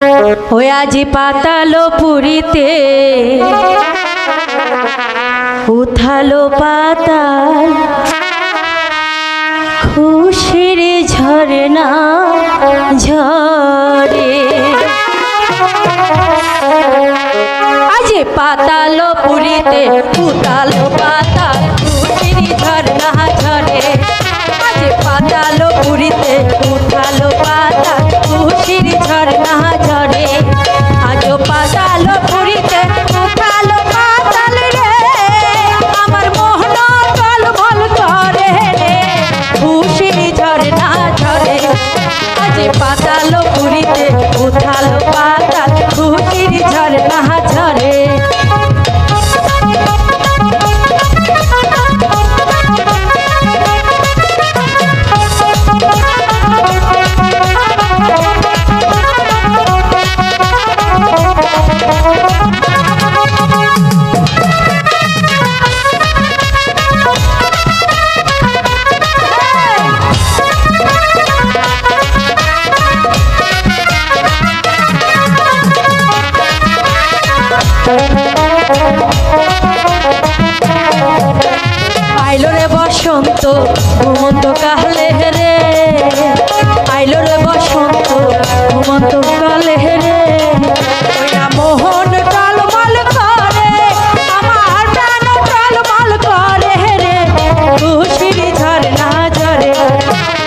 আজি পাতালো পুরীতে উঠালো পাতাল খুশির ঝরনা ঝরে। আজ পাতালো পুরীতে উঠালো পাতাল খুশির ঝরনা ঝরে। আজ পাতালো পুরীতে উঠালো পাতাল খুশির ঝরনা ঝরে। আজ পাতালো পুরীতে উঠালো পাতাল রে আমার মোহন টলমল করে রে খুশির ঝরনা ঝরে। আজ পাতালো পুরীতে উঠালো পাতাল খুশির ঝরনা ঝরে। আইলো রে বসন্ত ঘুমন্ত কালে রে আইলো রে বসন্ত ঘুমন্ত কালে রে ওইনা মোহন টলমল করে আমার প্রাণ টলমল করে রে খুশির ঝরনা ঝরে।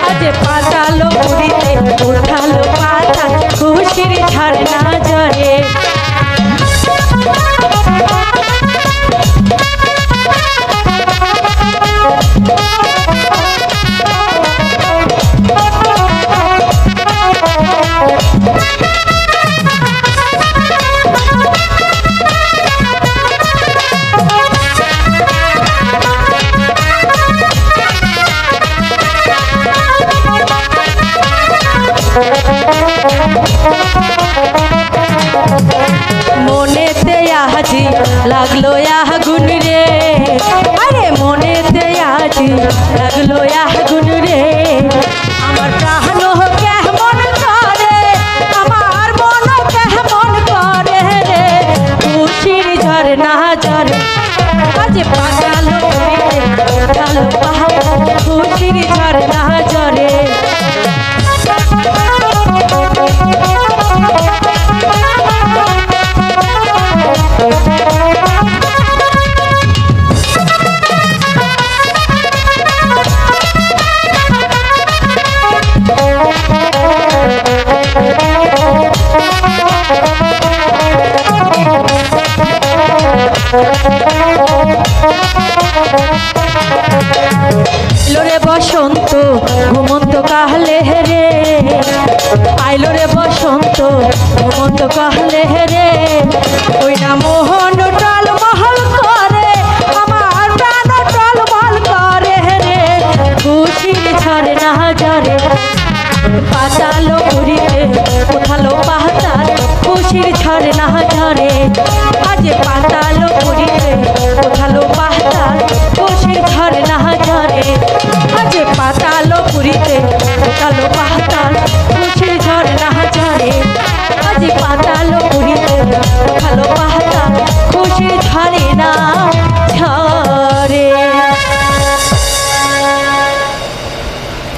আজ পাতালো পুরীতে উঠালো পাতাল খুশির ঝরনা ঝরে। মনেতে আজি লাগলো আগুন রে আরে মনেতে আজি লাগলো আগুন রে আমার প্রাণ কেমন করে আমার মন কেমন করে রে খুশির ঝরনা ঝরে। আজ পাতালো পুরীতে উঠালো পাতাল খুশির ঝরনা ঝরে। আইলো রে বসন্ত ঘুমন্ত কাহলে রে আইলো রে বসন্ত ঘুমন্ত কাহলে রে ওইনা মোহন টলমল করে আমার প্রাণ টলমল করে রে খুশির ঝরনা ঝরে। পাতালো পুরীতে উঠালো পাতাল খুশির ঝরনা ঝরে। আজ পাতালো পুরীতে উঠালো পাতাল খুশির ঝরনা ঝরে। আজ পাতালো পুরীতে